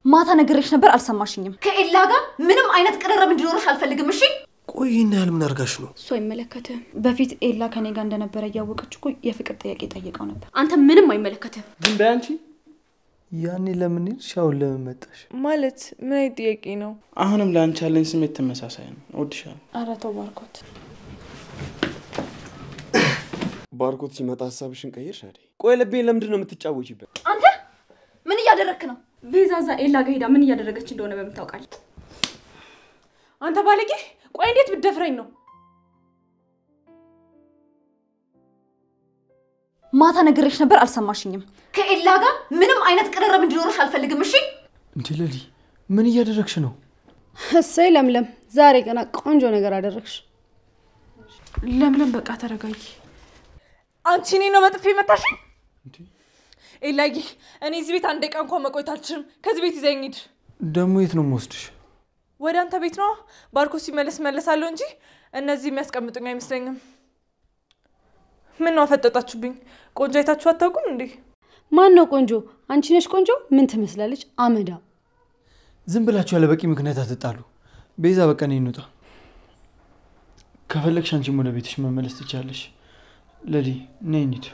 ማታ ነግሬሽ ነበር አልሰማሽኝም ከኤላ ጋር ምንም አይነት ቅርርብ እንዲኖርሽ አልፈልግም እሺ ቆይና ያልምን አርጋሽ ነው እሱ አይመለከትም በፊት ኤላ ከኔ ጋር እንደነበረ ያወቀች እኮ የፍቅር ጥያቄ ጠይቀው ነበር አንተ ምንም አይመለከትም ግን በአንቺ ያኔ ለምን ሻው ለምን መጣሽ ማለት ምን ጥያቄ ነው አሁንም ላንቺ ያለኝ ስሜት ተመሳሳይ ነው ወድሻለሁ ኧረ ተው ባርኮት ባርኮት ሲመጣ ሐሳብሽን ቀየርሽ አይደል ቆይ ለቤን ለምንድን ነው የምትጫወቺበት አንተ ምን እያደረክ ነው ቤዛዛ ኤላ ጋር ሄዳ ምን እያደረገች እንደሆነ በመታወቃል አንተ ባለጌ ቆይ እንዴት ብትደፍረኝ ነው ማታ ነግሬሽ ነበር አልሰማሽኝም ከኤላ ጋር ምንም አይነት ቅርርብ እንዲኖርሽ አልፈልግም እሺ እንዴ ለሊ ምን እያደረግሽ ነው እሰይ ለምለም ዛሬ ገና ቆንጆ ነገር አደረግሽ ለምለም በቃ ተረጋጊ አንቺ እኔ ነው መጥፌ መታሽ እንዴ ኤላዬ እኔ እዚህ ቤት አንድ ቀን እንኳን መቆየት አልችልም ከዚህ ቤት ይዘኝ ሂድ ደሞ የት ነው የምወስድሽ ወደ አንተ ቤት ነው ባርኮ ሲመለስ መለሳለሁ እንጂ እነዚህ የሚያስቀምጡኝ አይመስለኝም ምን ነው አፈጠጣችሁብኝ ቆንጆ አይታችሁ አታውቁም እንዴ ማን ነው ቆንጆ አንቺ ነሽ ቆንጆ ምን ትመስላለች አመዳ ዝም ብላችሁ ያለ በቂ ምክንያት አትጣሉ ቤዛ በቃ ነኝ እንውጣ ከፈለግሽ አንቺም ወደ ቤትሽ መመለስ ትችያለሽ ለሊ ነይ እንሂድ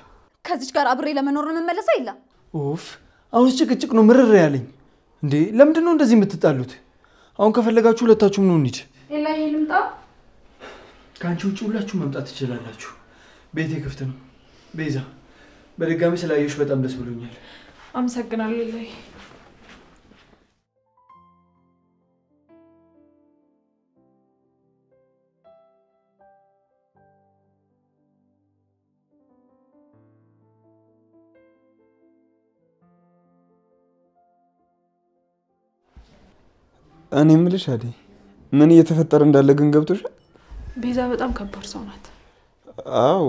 ከዚች ጋር አብሬ ለመኖር ነው መመለሰ ይላ ኡፍ አሁን ጭቅጭቅ ነው ምርር ያለኝ እንዴ ለምንድን ነው እንደዚህ የምትጣሉት አሁን ከፈለጋችሁ ሁለታችሁም ነው እንሂድ ኤላዬ ልምጣ ካንቺ ውጪ ሁላችሁ መምጣት ትችላላችሁ ቤቴ ክፍት ነው ቤዛ በድጋሚ ስላየሽ በጣም ደስ ብሎኛል አመሰግናለሁ ኤላዬ እኔ ምልሽ አይደል ምን እየተፈጠረ እንዳለ ግን ገብቶሻል ቤዛ በጣም ከባድ ሰው ናት አው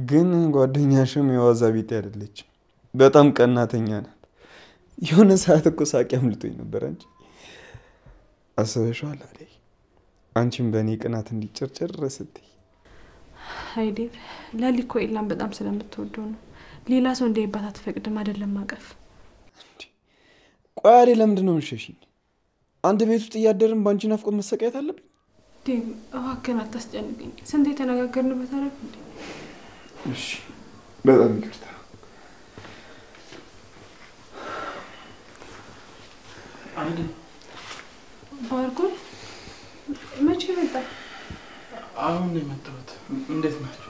ግን ጓደኛሽም የዋዛ ቢጤ አይደለች በጣም ቀናተኛ ናት የሆነ ሰዓት እኮ ሳቂ አምልጦኝ ነበር አንቺ አሰበሽዋል አይደል አንቺም በእኔ ቅናት እንዲጨርጨር ስትይ አይዴ ለሊኮ ኤላን በጣም ስለምትወደው ነው ሌላ ሰው እንደይባት አትፈቅድም አይደለም ማቀፍ ቆይ አይደል ለምንድን ነው የምትሸሽኝ አንድ ቤት ውስጥ እያደረን ባንቺ ናፍቆት መሰቃየት አለብኝ ዲም እባክህን አታስጨንቀኝ ስንት የተነጋገርንበት አይደል እሺ በጣም ይቅርታ አይደል ባርኮ መቼ መጣ አሁን ነው የመጣሁት እንዴት ናችሁ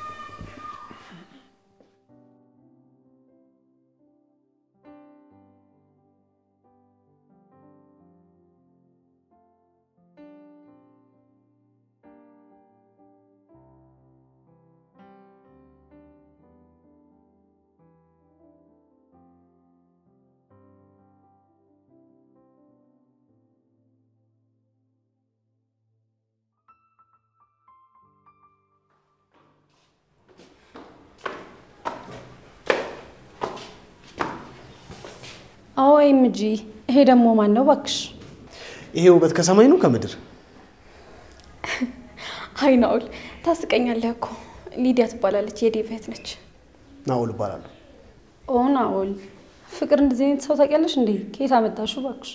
ኦኤምጂ ይሄ ደግሞ ማን ነው ባክሽ ይሄ ውበት ከሰማይ ነው ከምድር አይ ናውል ታስቀኛለህ እኮ ሊዲያ ትባላለች የዴቪት ነች ናውል ይባላል ናውል ፍቅር እንደዚህ አይነት ሰው ታውቂያለሽ እንዴ ከየት አመጣሽው ባክሽ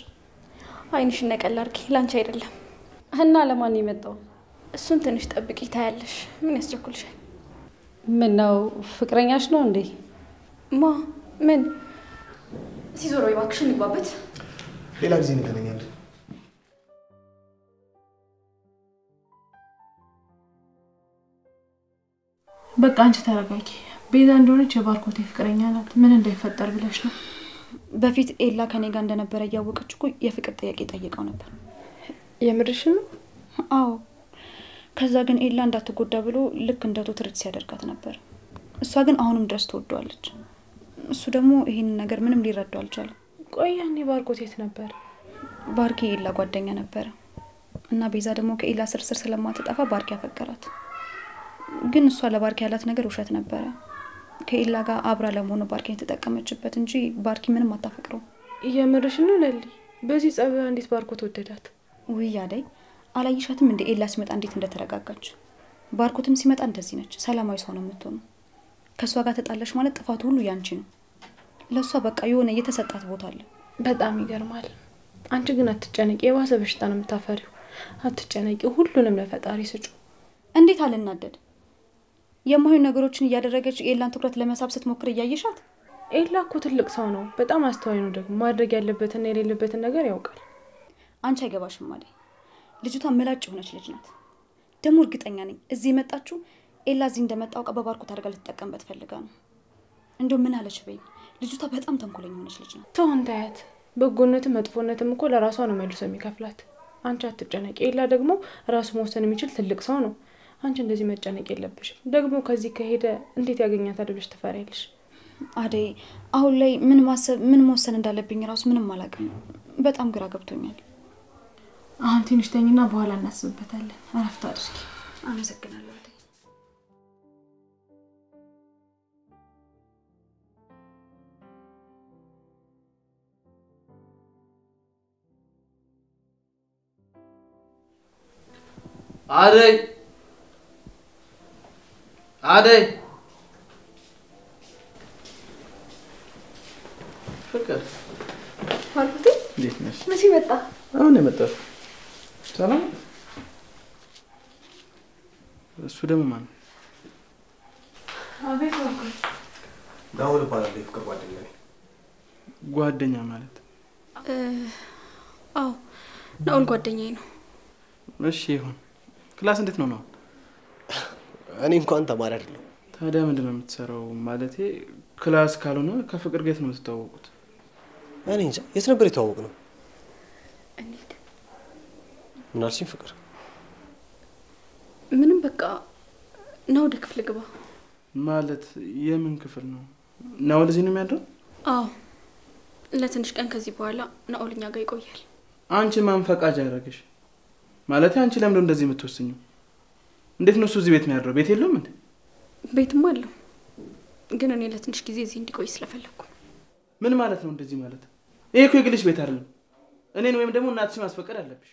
አይንሽ ነቀል አርጊ ላንቺ አይደለም እና ለማን ነው የመጣው እሱን ትንሽ ጠብቂ ታያለሽ ምን ያስቸኩልሻል ምን ነው ፍቅረኛሽ ነው እንዴ ማ ምን ሲዞር ወይ ባክሽ እንግባበት ሌላ ጊዜ እንገናኛለን በቃ አንቺ ተረጋጊ ቤዛ እንደሆነች የባርኮቴ ፍቅረኛ ናት ምን እንዳይፈጠር ብለሽ ነው በፊት ኤላ ከኔ ጋር እንደነበረ ያወቀች እኮ የፍቅር ጥያቄ ጠይቀው ነበር የምርሽ ነው አዎ ከዛ ግን ኤላ እንዳትጎዳ ብሎ ልክ እንደቶ ትርት ሲያደርጋት ነበር እሷ ግን አሁንም ድረስ ተወዷለች እሱ ደግሞ ይሄን ነገር ምንም ሊረዳው አልቻለም ቆይ ያኔ ባርኮት የት ነበር ባርኪ ኤላ ጓደኛ ነበር እና ቤዛ ደግሞ ከኤላ ስርስር ስለማትጠፋ ባርኪ ያፈቀራት ግን እሷ ለባርኪ ያላት ነገር ውሸት ነበር ከኤላ ጋር አብራ ለመሆኑ ባርኪ ተጠቀመችበት እንጂ ባርኪ ምንም አታፈቅረው የምርሽ ነው ለሊ በዚህ ጸባይ እንዴት ባርኮት ወደዳት ወይ ያደይ አላየሻትም እንደ ኤላ ሲመጣ እንዴት እንደተረጋጋች ባርኮትም ሲመጣ እንደዚህ ነች ሰላማዊ ሰው ነው የምትሆነው ከሷ ጋር ተጣለሽ ማለት ጥፋቱ ሁሉ ያንቺ ነው ለሷ በቃ የሆነ የተሰጣት ቦታ አለ በጣም ይገርማል። አንቺ ግን አትጨነቂ፣ የባሰ በሽታ ነው የምታፈሪው። አትጨነቂ፣ ሁሉንም ለፈጣሪ ስጩ። እንዴት አልናደድ? የማይሆን ነገሮችን እያደረገች ኤላን ትኩረት ለመሳብ ስትሞክር እያየሻት። ኤላ እኮ ትልቅ ሰው ነው፣ በጣም አስተዋይ ነው። ደግሞ ማድረግ ያለበትና የሌለበትን ነገር ያውቃል። አንቺ አይገባሽም ማለት ልጅቷ መላጭ የሆነች ልጅ ናት። ደግሞ እርግጠኛ ነኝ እዚህ የመጣችው ኤላ እዚህ እንደመጣ አውቃ በባርኮት አድርጋ ልትጠቀምበት ፈልጋ ነው። እንደው ምን አለች በይ፣ ልጅቷ በጣም ተንኮለኛ የሆነች ልጅ ናት። ተውን ታያት። በጎነትም መጥፎነትም እኮ ለራሷ ነው መልሶ የሚከፍላት። አንቺ አትጨነቂ። ኤላ ደግሞ ራሱ መወሰን የሚችል ትልቅ ሰው ነው። አንቺ እንደዚህ መጨነቅ የለብሽም። ደግሞ ከዚህ ከሄደ እንዴት ያገኛታል ብለሽ ትፈሪያለሽ? አደይ አሁን ላይ ምን ማሰብ ምን መወሰን እንዳለብኝ ራሱ ምንም አላውቅም። በጣም ግራ ገብቶኛል። አሁን ትንሽ ተኝና በኋላ እናስብበታለን። አረፍት አድርጊ። አመሰግናለሁ አደይ። አደይ አደይ ፍቅር ባርኮቴ እንዴት ነሽ? መቼ መጣ? አሁን የመጣው ሰላም። እሱ ደግሞ ማን? አቤት ባርኮቴ። ናኦል እባላለሁ። የፍቅር ጓደኛ ነኝ። ጓደኛ ማለት? አዎ ናኦል ጓደኛዬ ነው። እሺ ይሁን። ክላስ እንዴት ነው? እኔ እንኳን ተማሪ አይደለሁ። ታዲያ ምንድነው የምትሰራው? ማለቴ ክላስ ካልሆነ ከፍቅር ጋር ነው የምትተዋወቁት? እኔ እንጃ የት ነበር የተዋወቅነው? እንዴት? ምን አልሽኝ ፍቅር? ምንም በቃ ነው። ወደ ክፍል ግባ። ማለት የምን ክፍል ነው? ናኦል እዚህ ነው የሚያድረው? አዎ ለትንሽ ቀን ከዚህ በኋላ ናኦል እኛ ጋር ይቆያል። አንቺ ማን ፈቃጅ ያደረገሽ? ማለት አንቺ ለምን እንደዚህ የምትወስኚው? እንዴት ነው እሱ እዚህ ቤት የሚያድረው? ቤት የለውም እንዴ? ቤትም አለው፣ ግን እኔ ለትንሽ ጊዜ እዚህ እንዲቆይ ስለፈለኩ። ምን ማለት ነው እንደዚህ ማለት? ይሄ እኮ የግልሽ ቤት አይደለም። እኔን ወይም ደግሞ እናትሽን ማስፈቀድ አለብሽ።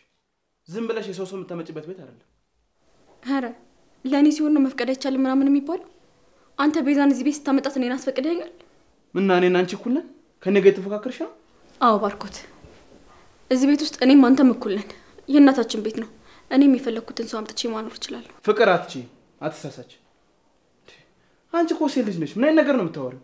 ዝም ብለሽ የሰው ሰው የምታመጭበት ቤት አይደለም። ኧረ ለእኔ ሲሆን ነው መፍቀድ አይቻልም ምናምን የሚባለው? አንተ ቤዛን እዚህ ቤት ስታመጣት እኔን አስፈቅደኛል? እና እኔና አንቺ እኩል ነን? ከኔ ጋር የተፎካከርሽ ነው? አዎ ባርኮት፣ እዚህ ቤት ውስጥ እኔም አንተም እኩል ነን። የእናታችን ቤት ነው። እኔም የፈለኩትን ሰው አምጥቼ ማኖር እችላለሁ። ፍቅር አትችይ፣ አትሳሳች። አንቺ እኮ ሴት ልጅ ነሽ። ምን አይነት ነገር ነው የምታወሪው?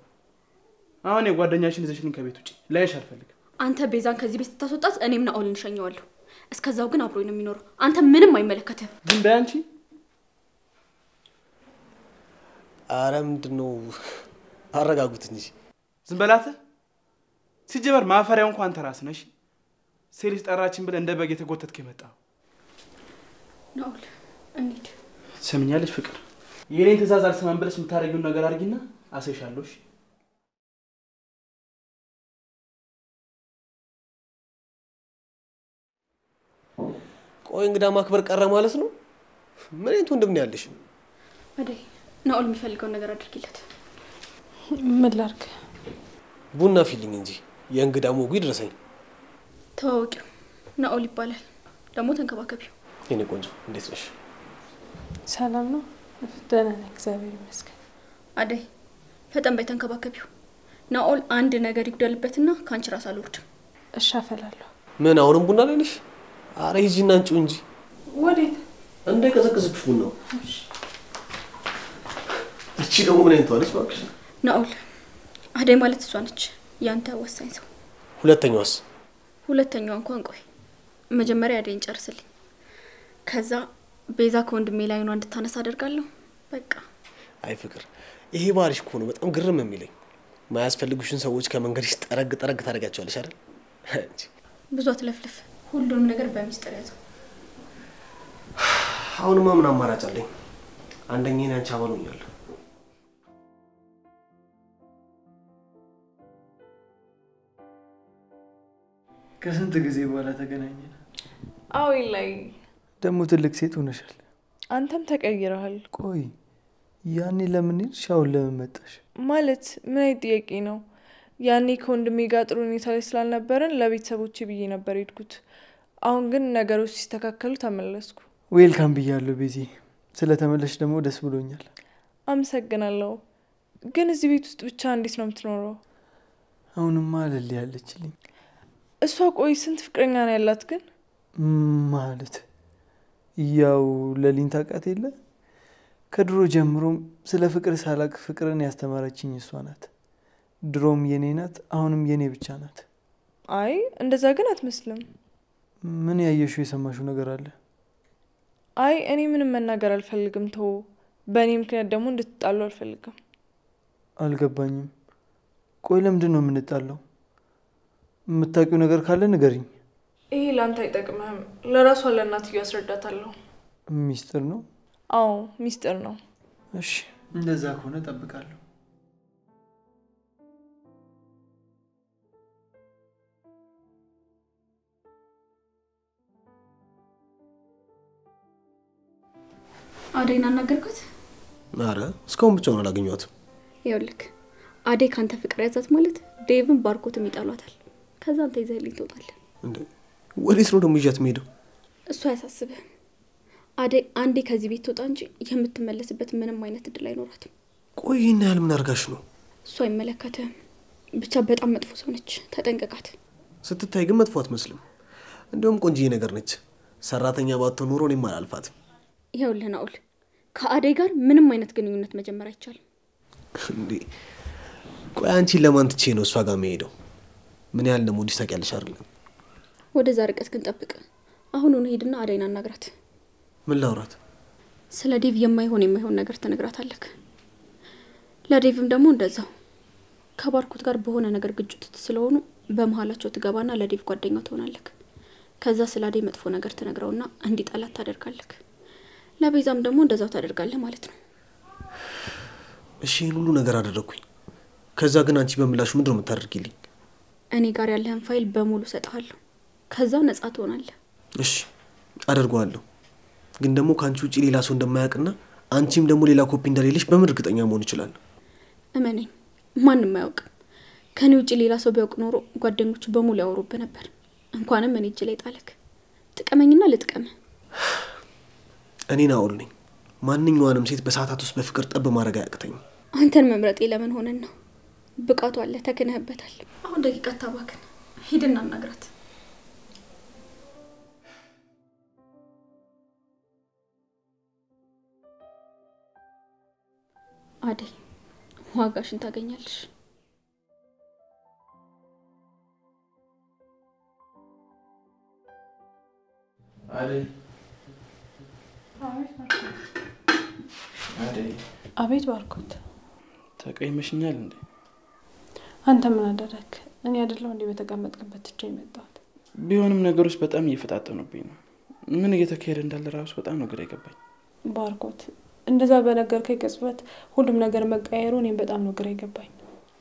አሁን የጓደኛሽን ይዘሽልኝ ከቤት ውጪ ላይሽ አልፈልግም። አንተ ቤዛን ከዚህ ቤት ስታስወጣት እኔም ናኦልን እሸኘዋለሁ። እስከዛው ግን አብሮኝ ነው የሚኖረው። አንተ ምንም አይመለከትህም። ዝም በይ አንቺ። ኧረ ምንድን ነው? አረጋጉት እንጂ። ዝም በላት። ሲጀመር ማፈሪያው እንኳን አንተ ራስህ ነሽ። ሴት ልጅ ጠራችን ብለህ እንደ በግ የተጎተትክ የመጣው። ናኦል እንሂድ። ትሰምኛለሽ ፍቅር? የኔን ትእዛዝ አልሰማም ብለሽ የምታደርጊውን ነገር አድርጊና አሳይሻለሁ። ቆይ እንግዳ ማክበር ቀረ ማለት ነው? ምን አይነት ወንድም ነው ያለሽ? አደይ ናኦል የሚፈልገውን ነገር አድርጊለት። ምን ላድርግ? ቡና ፊልኝ እንጂ የእንግዳ ሞጉ ይድረሰኝ። ተዋወቂው ናኦል ይባላል። ደግሞ ተንከባከቢው። የኔ ቆንጆ እንዴት ነሽ? ሰላም ነው? ደህና ነኝ እግዚአብሔር ይመስገን። አደይ ፈጠን በይ ተንከባከቢው። ናኦል አንድ ነገር ይጉደልበትና ካንቺ ራስ አልወርድም። እሺ አፈላለሁ። ምን አሁንም ቡና ላይ ነሽ? አረ ሂጂና አንቺው እንጂ። ወዴት? እንዳይቀዘቅዝብሽ ቡናው። እቺ ደግሞ ምን አይነት ዋለች ባክሽ? ናኦል አደይ ማለት እሷ ነች፣ ያንተ ወሳኝ ሰው። ሁለተኛዋስ? ሁለተኛዋ እንኳን ቆይ መጀመሪያ አደይን ጨርስልኝ። ከዛ ቤዛ ከወንድሜ ላይ ነው እንድታነሳ አደርጋለሁ። በቃ አይ ፍቅር፣ ይሄ ባልሽ እኮ ነው በጣም ግርም የሚለኝ። ማያስፈልጉሽን ሰዎች ከመንገድሽ ጠረግ ታደርጋቸዋለሽ አይደል? ብዙ አትለፍልፍ፣ ሁሉንም ነገር በሚስጥር ያዘው። አሁንማ ምን አማራጭ አለኝ? አንደኛዬን አንቺ አባሉኛል። ከስንት ጊዜ በኋላ ተገናኘን። አዎ ላይ ደግሞ ትልቅ ሴት ሆነሻል። አንተም ተቀይረሃል። ቆይ ያኔ ለምን ሄድሽ? አሁን ለምን መጣሽ? ማለት ምን አይነት ጥያቄ ነው? ያኔ ከወንድሜ ጋር ጥሩ ሁኔታ ላይ ስላልነበረን ለቤተሰቦቼ ብዬ ነበር ሄድኩት። አሁን ግን ነገሮች ሲስተካከሉ ተመለስኩ። ዌልካም ብያለሁ ቤዚ። ስለተመለሽ ደግሞ ደስ ብሎኛል። አመሰግናለሁ። ግን እዚህ ቤት ውስጥ ብቻ እንዴት ነው የምትኖረው? አሁንማ አለል ያለችልኝ። እሷ ቆይ ስንት ፍቅረኛ ነው ያላት ግን? ማለት ያው ለሊን ታውቃት የለ ከድሮ ጀምሮም ስለ ፍቅር ሳላቅ ፍቅርን ያስተማረችኝ እሷ ናት። ድሮም የኔ ናት፣ አሁንም የኔ ብቻ ናት። አይ እንደዛ ግን አትመስልም። ምን ያየሽው የሰማሽው ነገር አለ? አይ እኔ ምንም መናገር አልፈልግም። ተው። በእኔ ምክንያት ደግሞ እንድትጣሉ አልፈልግም። አልገባኝም። ቆይ ለምንድን ነው የምንጣለው? የምታውቂው ነገር ካለ ንገሪኝ። ይሄ ላንተ አይጠቅምህም። ለራሷ ለእናትዬ አስረዳታለሁ። ሚስጥር ነው? አዎ ሚስጥር ነው። እሺ እንደዛ ከሆነ እጠብቃለሁ። አደይን አናገርኩት? አረ እስካሁን ብቻውን አላገኘኋትም። ይኸውልህ አደይ ካንተ ፍቅር ያዛት ማለት ዴቭን ባርኮትም ይጣሏታል። ከዛ አንተ ይዘህልኝ ትወጣለህ። እንዴ ወዴት ነው ደግሞ ይዣት የምሄደው? እሱ አያሳስብህም። አደይ አንዴ ከዚህ ቤት ትወጣ እንጂ የምትመለስበት ምንም አይነት እድል አይኖራትም። ቆይ ይሄን ያህል ምን አድርጋሽ ነው? እሱ አይመለከትህም። ብቻ በጣም መጥፎ ሰው ነች፣ ተጠንቀቃት። ስትታይ ግን መጥፎ አትመስልም። እንደውም ቆንጆዬ ነገር ነች። ሰራተኛ ባትሆን ኖሮ እኔም አላልፋትም። ይኸውልህ ናኦል ከአደይ ጋር ምንም አይነት ግንኙነት መጀመር አይቻልም። እንዴ ቆይ አንቺን ለማን ትቼ ነው እሷ ጋር መሄደው? ምን ያህል ደግሞ ዲስ ታውቂያለሽ አይደል? ወደዛ ርቀት ግን ጠብቅ። አሁን ነው ሄድና አደይን አናግራት። ምን ላውራት? ስለ ዴቭ የማይሆን ነገር ትነግራታለህ። ለዴቭም ደግሞ እንደዛው ከባርኮት ጋር በሆነ ነገር ግጭት ስለሆኑ በመሃላቸው ትገባና ለዴቭ ጓደኛው ትሆናለህ። ከዛ ስለ አደይ መጥፎ ነገር ትነግረውና እንዲጣላት ታደርጋለህ። ለቤዛም ደግሞ እንደዛው ታደርጋለህ ማለት ነው። እሺ ይሄን ሁሉ ነገር አደረኩኝ። ከዛ ግን አንቺ በምላሹ ምንድነው የምታደርጊልኝ? እኔ ጋር ያለህን ፋይል በሙሉ ሰጣለሁ። ከዛ ነፃ ትሆናለህ። እሺ አደርጋለሁ። ግን ደግሞ ካንቺ ውጪ ሌላ ሰው እንደማያውቅና አንቺም ደግሞ ሌላ ኮፒ እንደሌለሽ በምን እርግጠኛ መሆን ይችላል? እመነኝ ማንንም አያውቅም። ከኔ ውጪ ሌላ ሰው ቢያውቅ ኖሮ ጓደኞቹ በሙሉ ያወሩብህ ነበር። እንኳንም እኔ እጅ ላይ ጣለክ። ጥቀመኝና ልጥቀምህ። እኔ ናኦል ነኝ። ማንኛውንም ሴት በሰዓታት ውስጥ በፍቅር ጠብ ማድረግ አያቅተኝም። አንተን መምረጤ ለምን ሆነና? ብቃቱ አለ፣ ተክነህበታል። አሁን ደቂቃ ታባክን። ሂድና አናግራት። አደይ ዋጋሽን ታገኛለሽ። አደይ አቤት ባርኮት። ተቀይመሽኛል እንዴ? አንተ ምን አደረክ? እኔ አይደለሁ እንዴ በተቀመጥክበት ትቼ የመጣሁት? ቢሆንም ነገሮች በጣም እየፈጣጠኑብኝ ነው። ምን እየተካሄደ እንዳለ ራሱ በጣም ነው ግራ የገባኝ። ባርኮት እንደዛ በነገርከኝ ቅጽበት ሁሉም ነገር መቀየሩ እኔም በጣም ነው ግራ የገባኝ።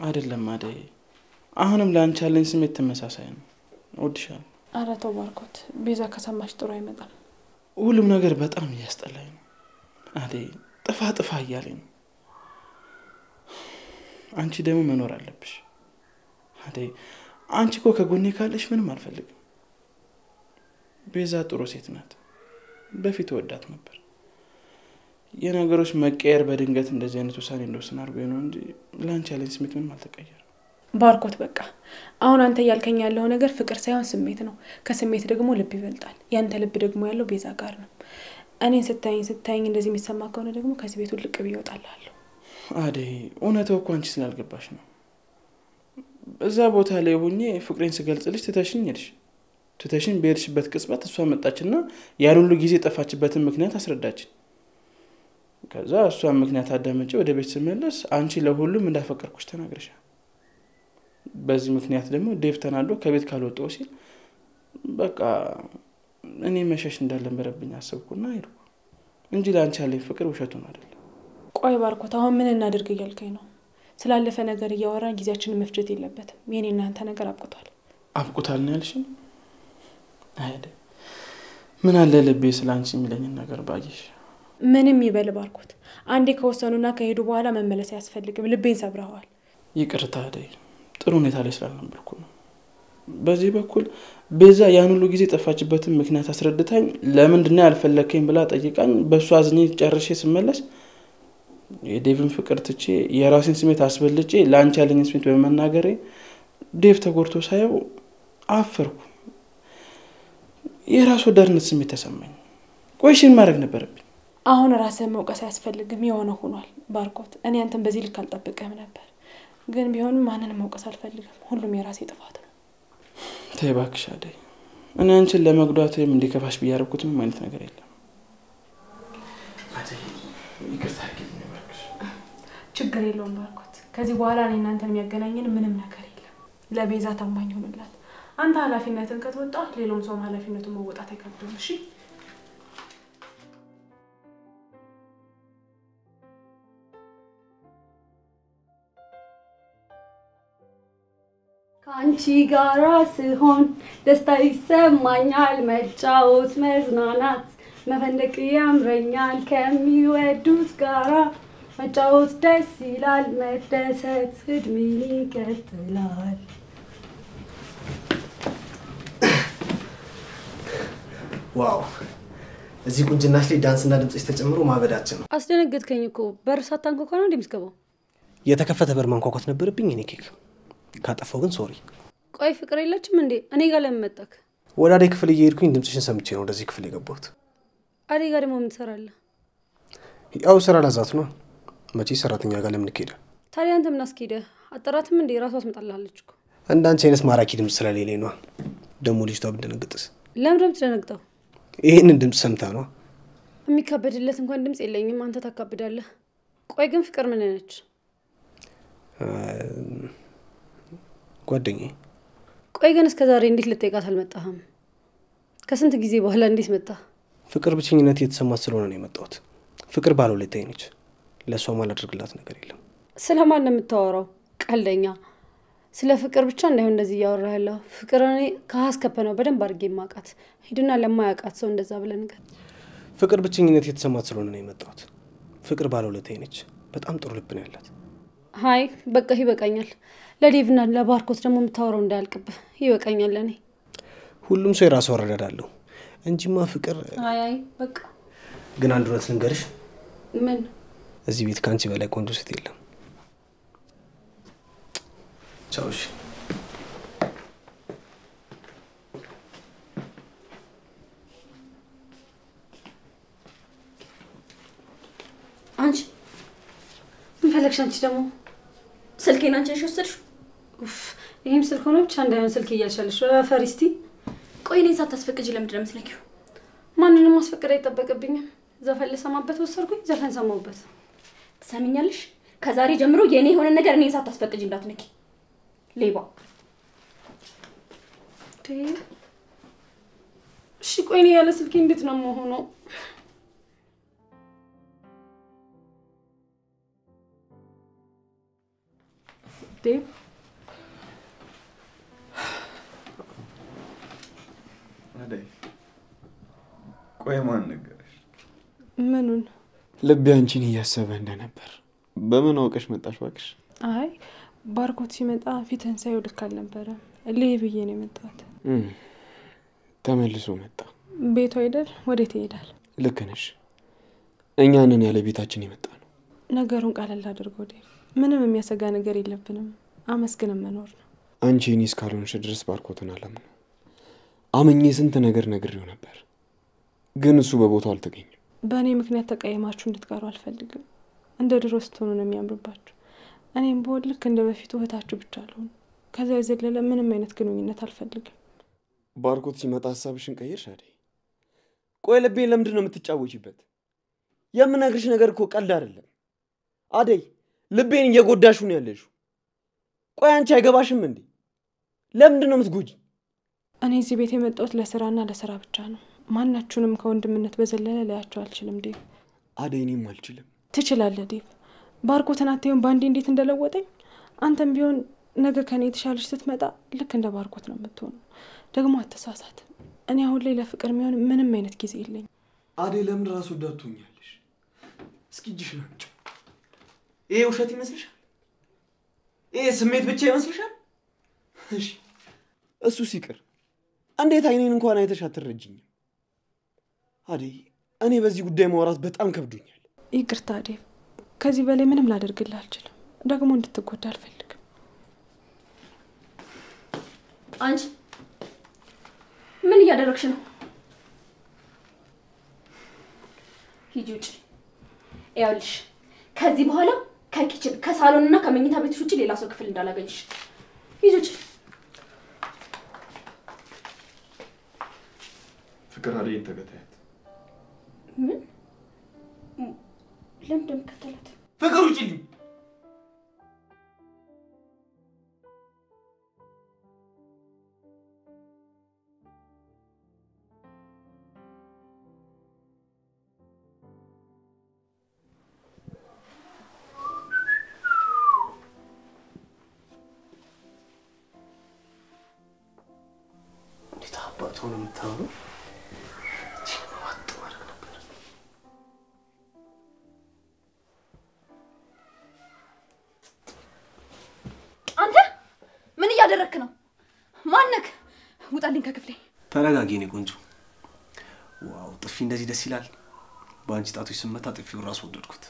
አይደለም አደይ፣ አሁንም ለአንቺ ያለኝ ስሜት ተመሳሳይ ነው። እወድሻለሁ። ኧረ ተው ባርኮት፣ ቤዛ ከሰማሽ ጥሩ አይመጣም። ሁሉም ነገር በጣም እያስጠላኝ ነው አደይ። ጥፋ እያለኝ ነው። አንቺ ደግሞ መኖር አለብሽ አደይ። አንቺ እኮ ከጎኔ ካለሽ ምንም አልፈልግም። ቤዛ ጥሩ ሴት ናት። በፊት ወዳት ነበር። የነገሮች መቀየር በድንገት እንደዚህ አይነት ውሳኔ እንደወስን አድርጎኝ ነው እንጂ ለአንቺ ያለኝ ስሜት ምንም አልተቀየረም። ባርኮት በቃ አሁን አንተ ያልከኝ ያለው ነገር ፍቅር ሳይሆን ስሜት ነው። ከስሜት ደግሞ ልብ ይበልጣል። ያንተ ልብ ደግሞ ያለው ቤዛ ጋር ነው። እኔን ስታይኝ እንደዚህ የሚሰማ ከሆነ ደግሞ ከዚህ ቤት ልቅ ብዬ እወጣለሁ። አደይ እውነታው እኮ አንቺ ስላልገባሽ ነው። እዛ ቦታ ላይ ሆኜ ፍቅሬን ስገልጽልሽ ትተሽኝ ሄድሽ። ትተሽኝ በሄድሽበት ቅጽበት እሷ መጣችና ያን ሁሉ ጊዜ ጠፋችበትን ምክንያት አስረዳችን። ከዛ እሷን ምክንያት አዳመጪ ወደ ቤት ስመለስ አንቺ ለሁሉም እንዳፈቀርኩሽ ተናግረሻል። በዚህ ምክንያት ደግሞ ዴቭ ተናዶ ከቤት ካልወጣሁ ሲል በቃ እኔ መሸሽ እንዳልነበረብኝ አሰብኩና ሄድኩ እንጂ ለአንቺ ያለኝ ፍቅር ውሸቱን አይደለም። ቆይ ባርኮት አሁን ምን እናድርግ እያልከኝ ነው? ስላለፈ ነገር እያወራን ጊዜያችንን መፍጀት የለበትም። የኔና አንተ ነገር አብቅቷል። አብቅቷል ነው ያልሽኝ? አይደል? ምን አለ ልቤ ስላንቺ የሚለኝን ነገር ባይሽ። ምንም ይበል ባርኮት፣ አንዴ ከወሰኑና ከሄዱ በኋላ መመለስ አያስፈልግም። ልቤን ሰብረዋል። ይቅርታ አደይ፣ ጥሩ ሁኔታ ላይ ስላልነበርኩ ነው። በዚህ በኩል ቤዛ ያን ሁሉ ጊዜ ጠፋችበትን ምክንያት አስረድታኝ ለምንድነው ያልፈለከኝ ብላ ጠይቃኝ በእሷ አዝኜ ጨርሼ ስመለስ የዴቭን ፍቅር ትቼ የራሴን ስሜት አስበልጬ ለአንቺ ያለኝን ስሜት በመናገሬ ዴቭ ተጎድቶ ሳየው አፈርኩ። የራስ ወዳድነት ስሜት ተሰማኝ። ቆይሽን ማድረግ ነበረብኝ። አሁን ራስህን መውቀስ አያስፈልግም። የሆነ ሆኗል ባርኮት። እኔ አንተን በዚህ ልክ አልጠብቅህም ነበር፣ ግን ቢሆንም ማንንም መውቀስ አልፈልግም። ሁሉም የራሴ ጥፋት ነው። ተይ እባክሽ አደይ። እኔ አንቺን ለመጉዳት ወይም እንዲከፋሽ ብያደረኩት ምንም አይነት ነገር የለም። አደይ ይቅርታ አድርጊልኝ እባክሽ። ችግር የለውም ባርኮት። ከዚህ በኋላ እኔ እናንተን የሚያገናኘን ምንም ነገር የለም። ለቤዛ ታማኝ ሆንላት። አንተ ኃላፊነትን ከተወጣ ሌላውም ሰው ኃላፊነቱን መወጣት አይከብድም። እሺ ከአንቺ ጋራ ስሆን ደስታ ይሰማኛል፣ መጫወት መዝናናት መፈንደቅ ያምረኛል፣ ከሚወዱት ጋራ መጫወት ደስ ይላል፣ መደሰት እድሜን ይቀጥላል። ዋው! እዚህ ቁንጅናሽ ላይ ዳንስና ድምጽሽ ተጨምሮ ማበዳችን ነው። አስደነገጥከኝ እኮ። በር ሳታንኳኳ ነው እንደምትገባው? የተከፈተ በር ማንኳኳት ነበረብኝ እኔ ኬክ። ካጠፋው ግን ሶሪ። ቆይ ፍቅር የለችም እንዴ? እኔ ጋር ለምን መጣክ? ወደ አደይ ክፍል እየሄድኩኝ ድምጽሽን ሰምቼ ነው ወደዚህ ክፍል የገባሁት። አደይ ጋር ደግሞ ምን ትሰራለህ? ያው ስራ ላዛት ነው። መቼ ሰራተኛ ጋር ለምን ትሄዳለህ? ታዲያ አንተ ምን አስኬደህ? አጠራትም እንዴ? ራሷ ትመጣልሃለች እኮ። እንዳንቺ አይነት ማራኪ ድምጽ ስለሌለኝ ነው። ደግሞ ልጅቷ ብትደነግጥስ? ለምን የምትደነግጠው? ይሄንን ድምጽ ሰምታ ነው። የሚካበድለት እንኳን ድምጽ የለኝም፣ አንተ ታካብዳለህ። ቆይ ግን ፍቅር ምን ነች? ጓደኛዬ። ቆይ ግን እስከ ዛሬ እንዴት ልትጠይቃት አልመጣህም? ከስንት ጊዜ በኋላ እንዴት መጣ? ፍቅር ብቸኝነት የተሰማት ስለሆነ ነው የመጣሁት። ፍቅር ባለውለታዬ ነች። ለሷ ማላደርግላት ነገር የለም። ስለማን ነው የምታወራው? ቀልደኛ። ስለ ፍቅር ብቻ እንዳይሆን እንደዚህ እያወራህ ያለው። ፍቅር እኔ ከሀስከፈ ነው በደንብ አድርጌ ማውቃት። ሂድና ለማያውቃት ሰው እንደዛ ብለህ ንገር። ፍቅር ብቸኝነት የተሰማት ስለሆነ ነው የመጣሁት። ፍቅር ባለውለታዬ ነች። በጣም ጥሩ ልብ ነው ያላት። አይ በቃ ይበቃኛል። ለዴቭና ለባርኮት ደግሞ የምታወራው እንዳያልቅብህ። ይበቃኛል ለኔ። ሁሉም ሰው የራሱ አረዳድ አለው እንጂማ ፍቅር። አይ በቃ ግን አንድ እውነት ልንገርሽ። ምን? እዚህ ቤት ካንቺ በላይ ቆንጆ ሴት የለም። ቻውሽ። አንቺ ምን ፈለግሽ? አንቺ ደግሞ ስልኬን አንቺ ነሽ ወሰድሽው? ይሄም ስልክ ሆኖ ብቻ እንዳይሆን ስልክ እያልሻለሽ ፈሪስቲ። ቆይ እኔን ሳታስፈቅጂ ለምንድን ነው የምትነኪው? ማንንም ማስፈቀድ አይጠበቅብኝም። ዘፈን ልሰማበት ወሰድኩኝ፣ ዘፈን ሰማሁበት። ትሰሚኛለሽ? ከዛሬ ጀምሮ የኔ የሆነ ነገር እኔን ሳታስፈቅጂ እንዳትነኪ። ሌባ። እሺ ቆይ እኔ ያለ ስልኬ እንዴት ነው የምሆነው? ዴቭ አደይ፣ ቆይ ማን ነገረሽ? ምኑን? ልቤ አንቺን እያሰበ እንደነበር በምን አውቀሽ መጣሽ? እባክሽ። አይ ባርኮት ሲመጣ ፊትህን ሳይው ልክ አልነበረም። ልይ ብዬ ነው የመጣሁት። ተመልሶ መጣ። ቤቱ አይደል? ወዴት ይሄዳል? ልክ ነሽ። እኛንን ያለ ቤታችን የመጣ ነው። ነገሩን ቀለል አድርጎ ዴቭ። ምንም የሚያሰጋ ነገር የለብንም። አመስግነን መኖር ነው። አንቺ እኔ እስካልሆንሽ ድረስ ባርኮትን አላምነው። አምኜ ስንት ነገር ነግሬው ነበር፣ ግን እሱ በቦታው አልተገኘም። በእኔ ምክንያት ተቀየማችሁ እንድትቀሩ አልፈልግም። እንደ ድሮ ስትሆኑ ነው የሚያምርባችሁ። እኔም በወድ ልክ እንደ በፊቱ እህታችሁ ብቻ አልሆን። ከዛ የዘለለ ምንም አይነት ግንኙነት አልፈልግም። ባርኮት ሲመጣ ሀሳብሽን ቀይርሽ አደይ? ቆይ ልቤን ለምንድን ነው የምትጫወቺበት? የምነግርሽ ነገር እኮ ቀልድ አይደለም አደይ። ልቤን እየጎዳሽ ነው ያለሽው። ቆይ አንቺ አይገባሽም እንዴ? ለምንድን ነው የምትጎጂ? እኔ እዚህ ቤት የመጣሁት ለስራና ለስራ ብቻ ነው። ማናችሁንም ከወንድምነት በዘለለ ላያችሁ አልችልም ዴቭ። አደይ እኔም አልችልም። ትችላለህ ዴቭ። ባርኮትን አታዩም ባንዴ እንዴት እንደለወጠኝ? አንተም ቢሆን ነገ ከኔ የተሻለች ስትመጣ ልክ እንደ ባርኮት ነው የምትሆነው። ደግሞ አትሳሳት። እኔ አሁን ላይ ለፍቅር የሚሆን ምንም አይነት ጊዜ የለኝም። አደይ ለምን ራስ ወዳድ ትሆኛለሽ? እስኪ እጅሽን አምጪ። ይሄ ውሸት ይመስልሻል? ይሄ ስሜት ብቻ ይመስልሻል? እሺ እሱ ሲቀር እንዴት አይኔን እንኳን አይተሽ አትረጅኝም? አደይ እኔ በዚህ ጉዳይ ማውራት በጣም ከብዶኛል። ይቅርታ ዴቭ። ከዚህ በላይ ምንም ላደርግልህ አልችልም። ደግሞ እንድትጎዳ አልፈልግም። አንቺ ምን እያደረግሽ ነው? ሂጂ ውጪ። ይኸውልሽ ከዚህ በኋላ ከኪችን ከሳሎንና ከመኝታ ቤትሽ ውጪ ሌላ ሰው ክፍል እንዳላገኝሽ። ሂጂ ውጪ። ፍቅር አደይን ተከታያት። ምን? ለምን እንደምከተላት? ፍቅር ውጪልኝ። አባቱን የምታወሩ አንተ ምን እያደረክ ነው? ማነክ? ውጣልኝ ከክፍሌ። ተረጋጊ የኔ ቆንጆ። ዋው ጥፊ እንደዚህ ደስ ይላል። በአንቺ ጣቶች ስመታ ጥፊውን ራስ ወደድኩት።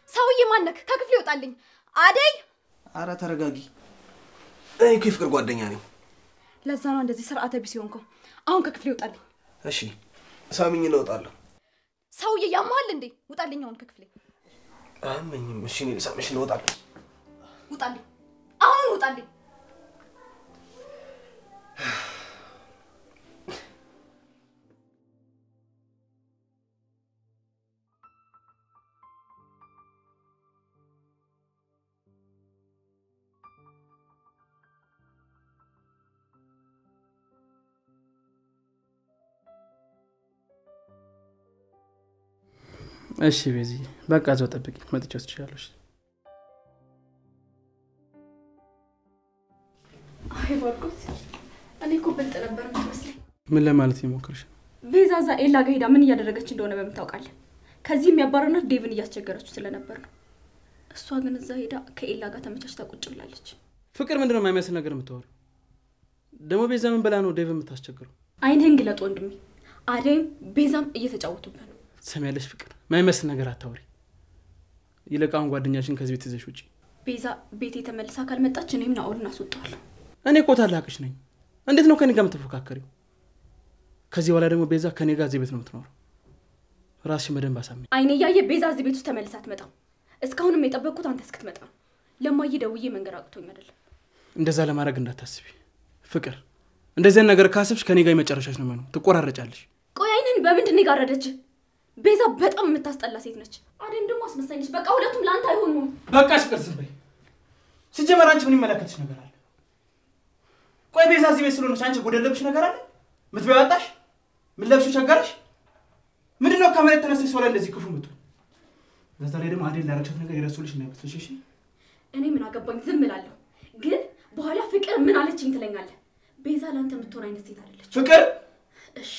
ሰውዬ ማነክ? ከክፍሌ ውጣልኝ። አደይ! አረ ተረጋጊ። እኔ እኮ የፍቅር ጓደኛ ነኝ። ለዛ ነው እንደዚህ ስርዓተ ቢስ ሆንኩ። አሁን ከክፍሌ ውጣልኝ። እሺ ሳሚኝ ነው እወጣለሁ። ሰውዬ ያማል እንዴ? ውጣልኝ አሁን ከክፍሌ። አመኝም። እሺ እኔ ሳሚሽ ነው እወጣለሁ። ውጣልኝ አሁን ውጣልኝ። እሺ ቤዚ በቃ እዛው ጠብቂ፣ መጥቼ ወስድሻለሁ። አይ ባርኮት፣ እኔ እኮ ብልጥ ነበር የምትመስለኝ። ምን ለማለት ይሞክርሽ? ቤዛ እዛ ኤላ ጋር ሄዳ ምን እያደረገች እንደሆነ በምታውቃለህ? ከዚህ የሚያባረናት ዴቭን እያስቸገረችው ስለነበር ነው። እሷ ግን እዛ ሄዳ ከኤላ ጋር ተመቻችታ ቁጭ ብላለች። ፍቅር ምንድነው የማይመስል ነገር የምታወሪው? ደግሞ ቤዛ ምን ብላ ነው ዴቭ የምታስቸግረው? አይንህን ግለጥ ወንድሜ። አደይም ቤዛም እየተጫወቱበት ነው። ሰሚያለሽ ፍቅር፣ የማይመስል ነገር አታወሪ። ይልቅ አሁን ጓደኛሽን ከዚህ ቤት ይዘሽ ውጪ። ቤዛ ቤቴ ተመልሳ ካልመጣች እኔም ናኦልን አስወጣዋለሁ። እኔ እኮ ታላቅሽ ነኝ። እንዴት ነው ከኔ ጋር የምትፎካከሪው? ከዚህ በኋላ ደግሞ ቤዛ ከኔ ጋር እዚህ ቤት ነው የምትኖረው። ራስሽ መደንብ አሳምኝ። አይኔ እያየ ቤዛ እዚህ ቤት ውስጥ ተመልሳ አትመጣም። እስካሁንም የጠበቅኩት አንተ እስክትመጣ ነው። ለማዬ ደውዬ መንገር አቅቶኝ አይደለም። እንደዛ ለማድረግ እንዳታስቢ ፍቅር። እንደዚህ ነገር ካስብሽ ከኔ ጋር የመጨረሻሽ ነው ማለት ትቆራረጫለሽ። ቆይ አይንህን በምንድን ነው የጋረደች? ቤዛ በጣም የምታስጠላ ሴት ነች። አደይም ደግሞ አስመሳይ ነች። በቃ ሁለቱም ለአንተ አይሆኑም። በቃሽ ፍቅር፣ ዝም በይ። ሲጀመር አንቺ ምን ይመለከትሽ ነገር አለ? ቆይ ቤዛ እዚህ ቤት ስለሆነች አንቺ ጎደለብሽ ነገር አለ? ምትበይው አጣሽ? ምን ለብሽ ቸገረሽ? ምንድነው ከመሬት ተነስተሽ ሰው ላይ እንደዚህ ክፉ ምቱ? በዛ ላይ ደግሞ አደይ ላረግሻት ነገር ይረሱልሽ እንዳይመስልሽ። እሺ እኔ ምን አገባኝ? ዝም እላለሁ። ግን በኋላ ፍቅር ምን አለችኝ ትለኛለህ። ቤዛ ለአንተ የምትሆን አይነት ሴት አይደለች። ፍቅር እሺ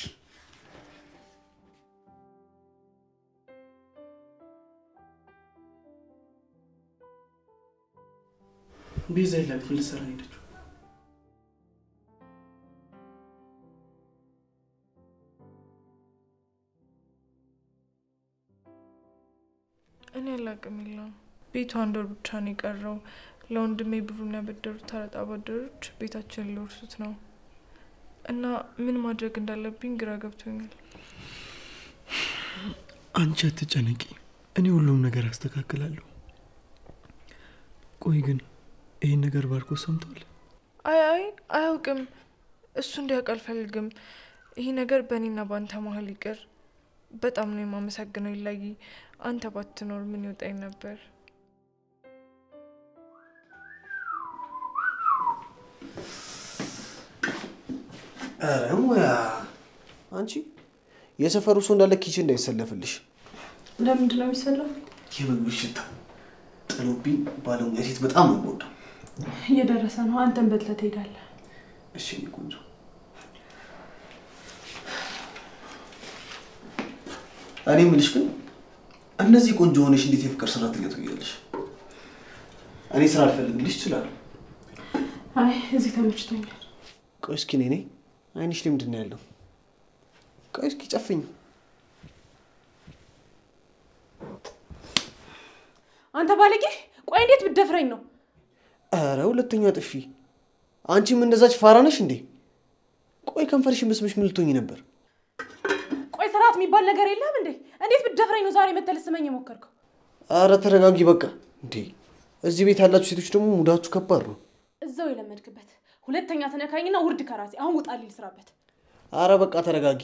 ቤዛ ይላልክ ልትሰራ ሄደችው። እኔ አላቅም የለም። ቤቱ አንድ ወር ብቻ ነው የቀረው። ለወንድሜ ብሩን ያበደሩት አረጣ አበደሮች ቤታችንን ሊወርሱት ነው እና ምን ማድረግ እንዳለብኝ ግራ ገብቶኛል። አንቺ አትጨነቂ፣ እኔ ሁሉም ነገር አስተካክላለሁ። ቆይ ግን ይሄን ነገር ባርኮ ሰምቷል? አይ አያውቅም። እሱ እንዲያውቅ አልፈልግም። ይሄ ነገር በእኔና በአንተ መሀል ይቅር። በጣም ነው የማመሰግነው ይላይ። አንተ ባትኖር ምን ይወጣኝ ነበር? አረ ሙያ አንቺ የሰፈሩ ሰው እንዳለ ኪችን እንዳይሰለፍልሽ። ለምንድን ነው የሚሰለፍ? የምግብ ሽታ ጥሎብኝ ባለሙያ ሴት በጣም ነው የምወደው። እየደረሰ ነው። አንተን በልተህ ትሄዳለህ። እሺ ቆንጆ። እኔ የምልሽ ግን እነዚህ ቆንጆ ሆነሽ እንዴት የፍቅር ሰራተኛ ትሆኛለሽ? እኔ ስራ አልፈልግልሽ እችላለሁ። አይ እዚህ ተመችቶኛል። ቆይ እስኪ ነኝ አይንሽ ላይ ምንድን ነው ያለው? ቆይ እስኪ ጨፍኝ። አንተ ባለጌ! ቆይ እንዴት ብትደፍረኝ ነው? አረ ሁለተኛ ጥፊ። አንቺም እንደዛች ፋራ ነሽ እንዴ? ቆይ ከንፈርሽ መስመሽ ምን ልትሆኚ ነበር? ቆይ ስርዓት የሚባል ነገር የለም እንዴ? እንዴት ብትደፍረኝ ነው ዛሬ መተህ ልትስመኝ የሞከርከው? አረ ተረጋጊ በቃ። እንዴ እዚህ ቤት ያላችሁ ሴቶች ደግሞ ሙዳችሁ ከባድ ነው። እዛው የለመድክበት። ሁለተኛ ተነካኝና ውርድ ከራሴ። አሁን ውጣልኝ ልስራበት። አረ በቃ ተረጋጊ።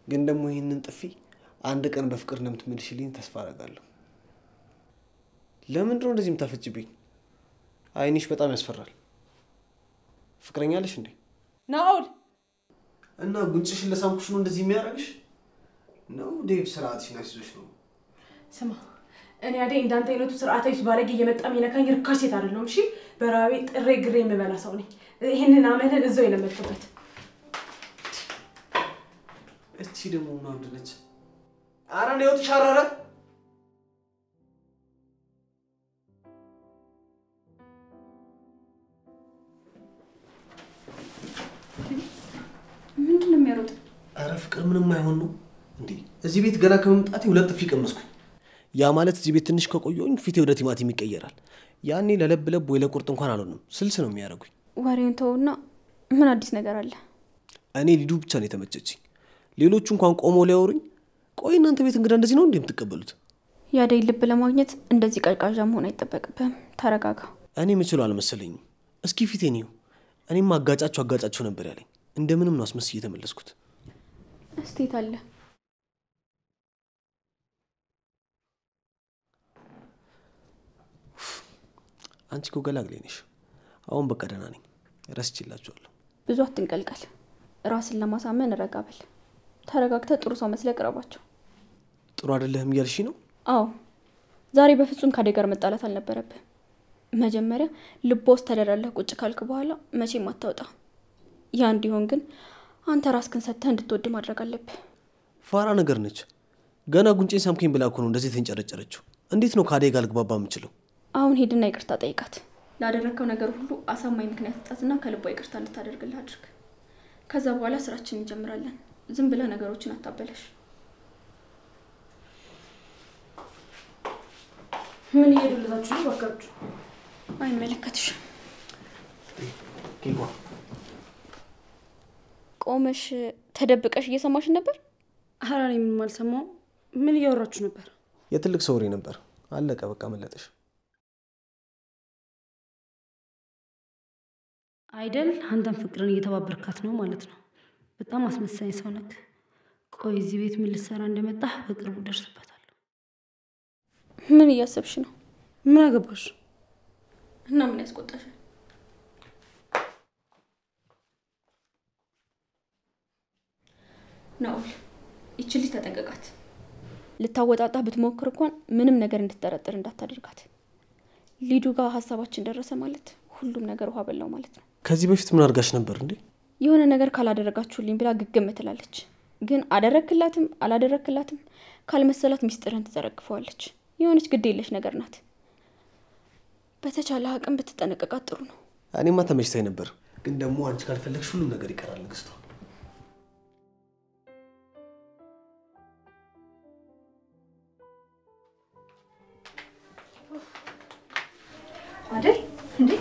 ግን ደግሞ ይህንን ጥፊ አንድ ቀን በፍቅር እንደምትመልሽልኝ ተስፋ አደርጋለሁ። ለምንድን ነው እንደዚህ የምታፈጭብኝ? አይንሽ በጣም ያስፈራል። ፍቅረኛ አለሽ እንዴ? ናኦል እና ጉንጭሽን ለሳምኩሽ ነው እንደዚህ የሚያደርግሽ? ነው ዴቭ ስርዓትሽን አስይዞሽ ነው? ስማ እኔ አደይ እንዳንተ አይነቱ ስርዓት አይስ ባለጌ እየመጣ የሚነካኝ ርካሽ ሴት አይደለሁም። እሺ በራቤ ጥሬ ግሬ የምበላ ሰው ነኝ። ይሄንን አመልን እዛው የለመድኩበት። እቺ ደግሞ ምን አምድነች? አረ ነው ተሻራረ። ምንድነው የሚያሮጥ? አረ ፍቅር ምንም አይሆን ነው እንዴ? እዚህ ቤት ገና ከመምጣቴ ሁለት ጥፊ ቀመስኩኝ። ያ ማለት እዚህ ቤት ትንሽ ከቆየሁኝ ፊቴ ወደ ቲማቲም ይቀየራል። ያኔ ለለብ ወይ ለቁርጥ እንኳን አልሆንም፣ ስልስ ነው የሚያደርጉኝ። ወሬውን ተውና ምን አዲስ ነገር አለ? እኔ ሊዱ ብቻ ነው የተመቸችኝ። ሌሎቹ እንኳን ቆሞ ሊያወሩኝ። ቆይ እናንተ ቤት እንግዳ እንደዚህ ነው እንዴ የምትቀበሉት? ያደይ ልብ ለማግኘት እንደዚህ ቀልቃዣ መሆን አይጠበቅብህም። ተረጋጋ። እኔ ምችለው አልመሰለኝም። እስኪ ፊቴን ይዩ። እኔም አጋጫቸው ነበር ያለኝ። እንደምንም ነው አስመስዬ የተመለስኩት። እስቴት አለ አንቺ እኮ ገላግሌ ነሽ። አሁን በቃ ደህና ነኝ። ረስቼላችኋለሁ። ብዙ አትንቀልቀል። ራስን ለማሳመን ረጋበል። ተረጋግተህ ጥሩ ሰው መስለህ ቅረባቸው። ጥሩ አይደለህም እያልሽ ነው? አዎ ዛሬ በፍጹም ካዴ ጋር መጣላት አልነበረብህ። መጀመሪያ ልብ ውስጥ ተደራለህ ቁጭ ካልክ በኋላ መቼም አታውጣ። ያ እንዲሆን ግን አንተ ራስክን ሰጥተህ እንድትወድ ማድረግ አለብህ። ፋራ ነገር ነች። ገና ጉንጬን ሳምከኝ ብላ እኮ ነው እንደዚህ ተንጨረጨረችው። እንዴት ነው ካዴ ጋር ልግባባ የምችለው? አሁን ሄድና ይቅርታ ጠይቃት። ላደረከው ነገር ሁሉ አሳማኝ ምክንያት ስጣትና ከልቧ ይቅርታ እንድታደርግልህ አድርግ። ከዛ በኋላ ስራችንን እንጀምራለን። ዝም ብለህ ነገሮችን አታበለሽ። ምን እየደለታችሁ ነው? ባካችሁ አይመለከትሽም። ኬኳ ቆመሽ ተደብቀሽ እየሰማሽ ነበር? ኧረ እኔ ምንም አልሰማሁም። ምን እያወራችሁ ነበር? የትልቅ ሰው ወሬ ነበር። አለቀ በቃ መለጠሽ አይደል? አንተም ፍቅርን እየተባበርካት ነው ማለት ነው። በጣም አስመሳይ ሰው ነህ። ቆይ እዚህ ቤት ምን ልትሰራ እንደመጣህ በቅርቡ ደርስበታለሁ። ምን እያሰብሽ ነው? ምን አገባሽ? እና ምን ያስቆጣሽ? ነው ይችል ተጠንቀቃት። ልታወጣጣ ብትሞክር እንኳን ምንም ነገር እንድትጠረጥር እንዳታደርጋት። ሊዱ ጋር ሀሳባችን ደረሰ ማለት ሁሉም ነገር ውሃ በላው ማለት ነው። ከዚህ በፊት ምን አድርጋሽ ነበር እንዴ? የሆነ ነገር ካላደረጋችሁልኝ ብላ ግግም ትላለች። ግን አደረክላትም አላደረክላትም ካልመሰላት ሚስጥርን ትዘረግፈዋለች። የሆነች ግድ የለሽ ነገር ናት። በተቻለ አቅም ብትጠነቀቃት ጥሩ ነው። እኔማ ተመችቶኝ ነበር። ግን ደግሞ አንቺ ካልፈለግሽ ሁሉም ነገር ይቀራል ንግስቷ። አይደል እንዴ?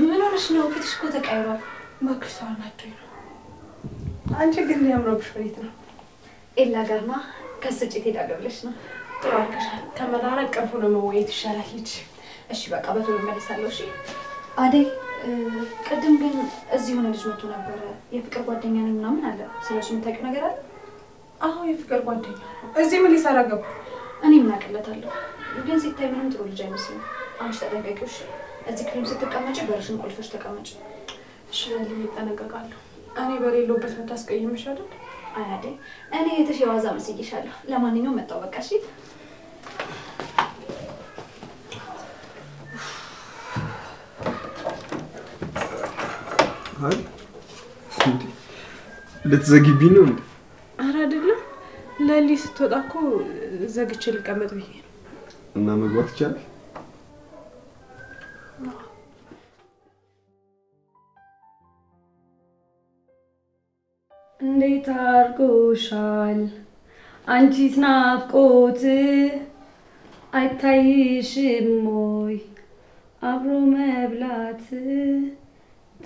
ምን ሆነሽ ነው? ፊትሽ እኮ ተቀይሯል። ማክሷን አጥቶኝ ነው። አንቺ ግን ያምሮብሽ ወዴት ነው? ኤላ ጋርማ ከስጭት ሄዳለሁ ብለሽ ነው? ጥሩ አልከሻል። ከመራራቅ ቀርፎ ነው መወየት ይሻላል። ልጅ እሺ በቃ በቶሎ እመለሳለሁ። እሺ አደይ፣ ቅድም ግን እዚህ ሆነ ልጅ መጥቶ ነበረ። የፍቅር ጓደኛ ነኝ ምናምን አለ። ስለሱ የምታውቂው ነገር አለ? አዎ የፍቅር ጓደኛ። እዚህ ምን ሊሰራ ገባ? እኔ ምን አውቅለታለሁ? ግን ሲታይ ምንም ጥሩ ልጅ አይመስልም። አንቺ ተጠንቀቂው እሺ? እዚህ ክሬም ስትቀመጪ በርሽን ቆልፈሽ ተቀመጪ። እሺ ለምን እጠነቀቃለሁ? እኔ በሌለውበት ብታስቀይምሽ አይደል? አይ አደይ፣ እኔ እህትሽ የዋዛ መስዬሻለሁ። ለማንኛውም መጣሁ በቃ። እሺ አይ ልትዘጊብኝ ነው እንዴ? ኧረ አይደለም። ለሊ ስትወጣ እኮ ዘግቼ ልቀመጥ ብዬ ነው። እና መግባት ይቻላል? እንዴት አርጎሻል አንቺስ ናፍቆት አይታይሽም ወይ አብሮ መብላት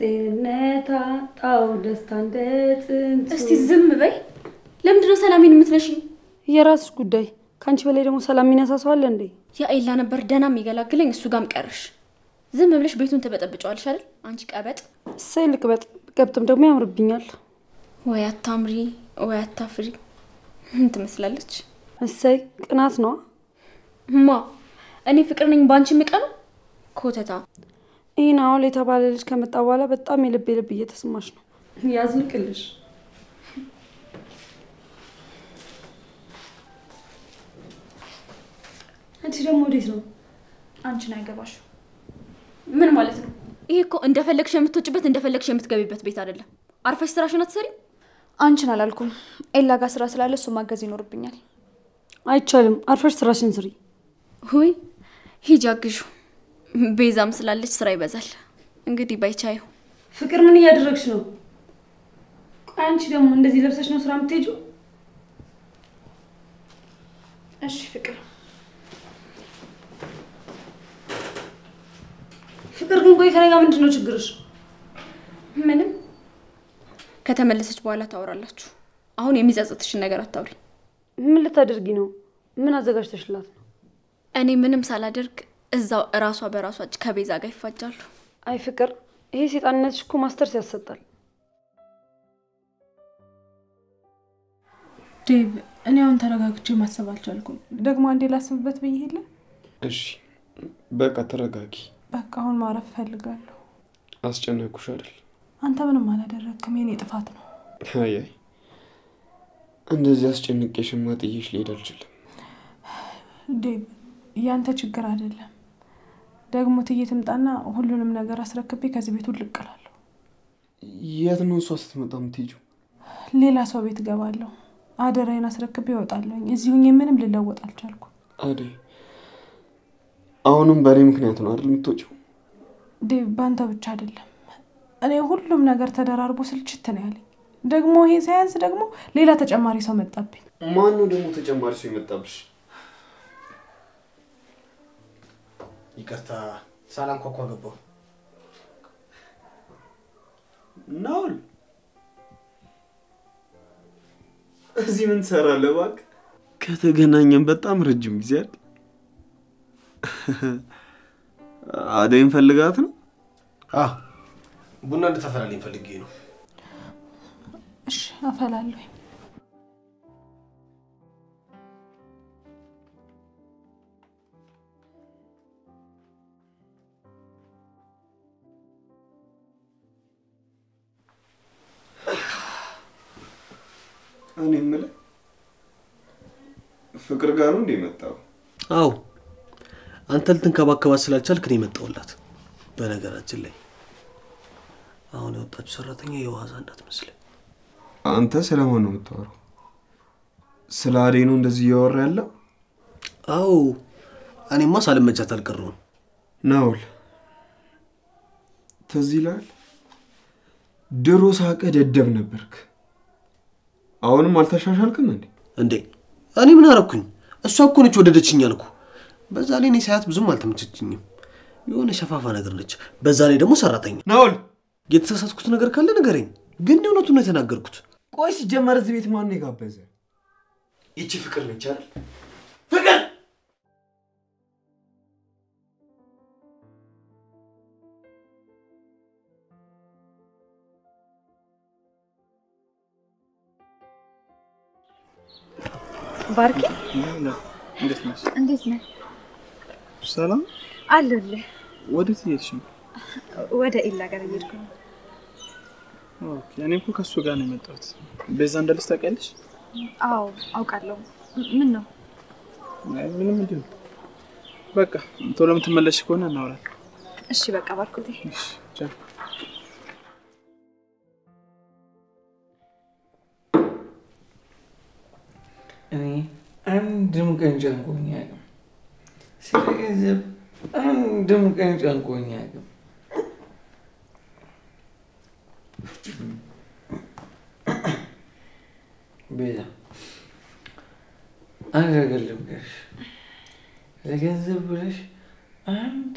ጤንነት አጣው ደስታ እንደ ጥንቱ። እስቲ ዝም በይ። ለምንድነው ሰላሜን የምትነሺኝ? የራስሽ ጉዳይ። ካንቺ በላይ ደግሞ ሰላም የሚነሳሳዋል እንዴ? ያ ኤላ ነበር ደህና የሚገላግለኝ፣ እሱ ጋርም ቀርሽ። ዝም ብለሽ ቤቱን ተበጠብጫዋለሽ አይደል? አንቺ ቀበጥ። እሰይ ልቅበጥ፣ ብቀብጥም ደግሞ ያምርብኛል። ወይ አታምሪ ወይ አታፍሪ። ምን ትመስላለች? እሰይ ቅናት ነው። ማ እኔ ፍቅር ነኝ ባንቺ ምቀና? ኮተታ። ይሄን አሁን የተባለ ልጅ ከመጣ በኋላ በጣም የልብ እየተሰማሽ ነው። ያዝልቅልሽ። አንቺ ደግሞ ወዴት ነው? አንቺን አይገባሽ። ምን ማለት ነው? ይሄ እኮ እንደፈለግሽ የምትወጪበት እንደፈለግሽ የምትገቢበት ቤት አይደለም። አርፈሽ ስራሽን አትሰሪ? አንቺን አላልኩም። ኤላ ጋር ስራ ስላለ እሱ ማገዝ ይኖርብኛል። አይቻልም። አርፈሽ ስራሽን ስሪ። ሁይ ሂጂ አግዡ። ቤዛም ስላለች ስራ ይበዛል። እንግዲህ ባይቻዩ። ፍቅር ምን እያደረግሽ ነው? ቆይ አንቺ ደግሞ እንደዚህ ለብሰሽ ነው ስራ የምትሄጂው? እሺ ፍቅር። ፍቅር ግን ቆይ ከኔ ጋር ምንድነው ችግርሽ? ምንም። ከተመለሰች በኋላ ታወራላችሁ። አሁን የሚጸጽትሽን ነገር አታውሪ። ምን ልታደርጊ ነው? ምን አዘጋጅተሽላት ነው? እኔ ምንም ሳላደርግ እዛው እራሷ በራሷ ከቤዛ ጋር ይፋጃሉ። አይ ፍቅር፣ ይሄ ሰይጣንነትሽ እኮ ማስተርስ ያሰጣል። ዴቭ፣ እኔ አሁን ተረጋግቼ ማሰብ አልቻልኩም። ደግሞ አንዴ ላስብበት ብዬ ሄለ። እሺ በቃ ተረጋጊ። በቃ አሁን ማረፍ ፈልጋለሁ። አስጨነቅኩሽ አይደል? አንተ ምንም አላደረግክም፣ የኔ ጥፋት ነው። አይ እንደዚህ አስጨንቄሽማ ጥዬሽ ልሄድ አልችልም። ዴቭ፣ ያንተ ችግር አይደለም። ደግሞ ትዬ ትምጣና ሁሉንም ነገር አስረክቤ ከዚህ ቤት ውልቅ እላለሁ። የት ነው እሷ ስትመጣ የምትሄጂው? ሌላ ሰው ቤት እገባለሁ። አደራዬን አስረክቤ እወጣለሁ። እዚሁ ምንም ልለወጥ አልቻልኩም። አደይ፣ አሁንም በእኔ ምክንያት ነው አይደል የምትወጪው? ዴቭ፣ ባንተ ብቻ አይደለም። እኔ ሁሉም ነገር ተደራርቦ ስልችት ነው ያለኝ። ደግሞ ይሄ ሳያንስ ደግሞ ሌላ ተጨማሪ ሰው መጣብኝ። ማን ነው ደግሞ ተጨማሪ ሰው የመጣብሽ? ይቅርታ ሳላንኳኳ ገባሁ። ናውል እዚህ ምን ትሰራለህ? እባክህ ከተገናኘን በጣም ረጅም ጊዜ አይደል? አደይን ፈልጋት ነው? ቡና እንድታፈላልኝ ፈልጌ ነው። እሺ አፈላለሁ። እኔ የምልህ ፍቅር ጋር ነው እንደ መጣው? አዎ አንተ ልትንከባከባት ስላልቻልክ ነው የመጣውላት። በነገራችን ላይ አሁን የወጣችው ሰራተኛ የዋዛ እንዳትመስል። አንተ ስለማን ነው የምታወራው? ስለ አደይ ነው እንደዚህ እያወራ ያለው? አዎ እኔማ ሳልመቻት አልቀረሁም። ናውል ትዝ ይልሃል? ድሮ ሳቀ ደደብ ነበርክ። አሁንም አልተሻሻልክም እንዴ? እኔ ምን አረኩኝ? እሷ እኮ ነች ወደደችኝ አልኩ። በዛ ላይ እኔ ሳያት ብዙም አልተመቸችኝም። የሆነ ሸፋፋ ነገር ነች። በዛ ላይ ደግሞ ሰራተኛ። ናውል የተሳሳትኩት ነገር ካለ ንገረኝ። ግን እውነቱን ነው የተናገርኩት። ቆይ ሲጀመር እዚህ ቤት ማን ነው የጋበዘ? ይቺ ፍቅር ነች አይደል? ፍቅር ባርኪ፣ እንዴት ነሽ? እንዴት ነህ? ሰላም አለሁልህ። ወዴት እየሄድሽ ነው? ወደ ኤላ ጋር እየሄድኩ ነው። ኦኬ፣ እኔ እኮ ከሱ ጋር ነው የመጣሁት። ቤዛ እንዳለች ታውቂያለሽ? አዎ አውቃለሁ። ምን ነው? ምንም እንዴ። በቃ ቶሎ የምትመለሽ ከሆነ እናወራለን። እሺ በቃ ባርኮቴ። እሺ ቻው። እኔ አንድም ቀን ጨንቆኝ አያውቅም። ስለ ገንዘብ አንድም ቀን ጨንቆኝ አያውቅም። ቤዛ አንድ ነገር ልምከርሽ። ለገንዘብ ብለሽ አንድ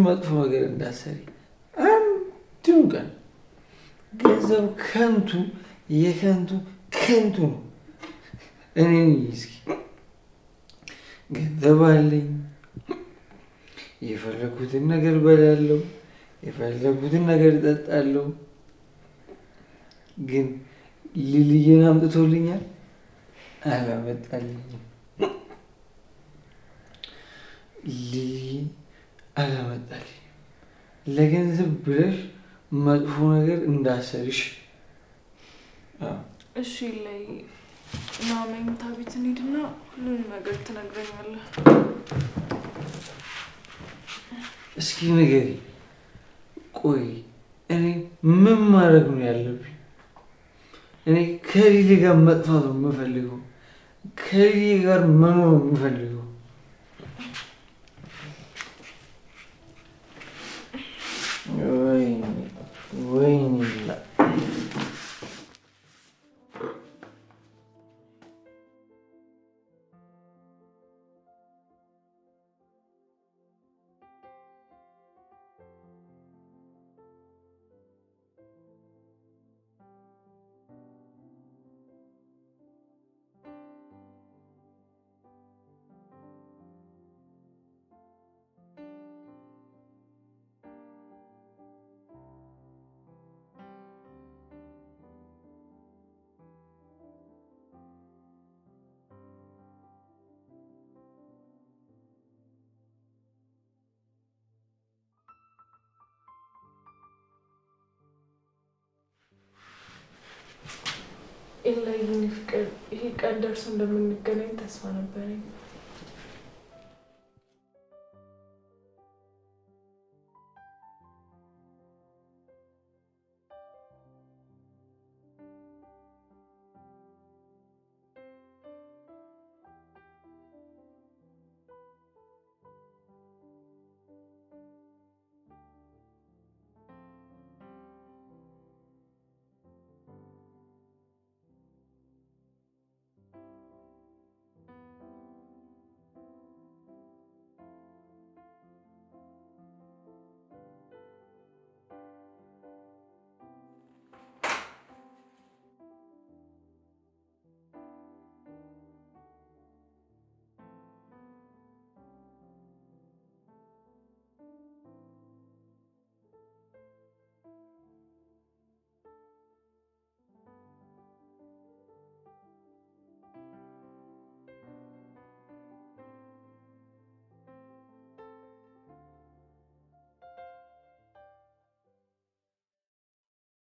መጥፎ ነገር እንዳትሰሪ። አንድ ቀን ገንዘብ ከንቱ የከንቱ ከንቱ ነው። እኔ እስኪ ገንዘብ አለኝ፣ የፈለኩትን ነገር በላለሁ፣ የፈለኩትን ነገር እጠጣለሁ። ግን ሊልዬን አምጥቶልኛል? አላመጣልኝም። ሊሊ አላመጣልኝም። ለገንዘብ ብለሽ መጥፎ ነገር እንዳሰርሽ። እሺ ላይ ና መኝታ ቤት እንሂድና ሁሉንም ነገር ትነግረኛለህ። እስኪ ንገሪ። ቆይ እኔ ምን ማድረግ ነው ያለብኝ? እኔ ከሊሊ ጋር መጥፋት ነው የምፈልገው። ከሊሊ ጋር መኖር ነው የምፈልገው። ወይኔ ኤላይ የኔ ፍቅር፣ ይሄ ቀን ደርሶ እንደምንገናኝ ተስፋ ነበረኝ።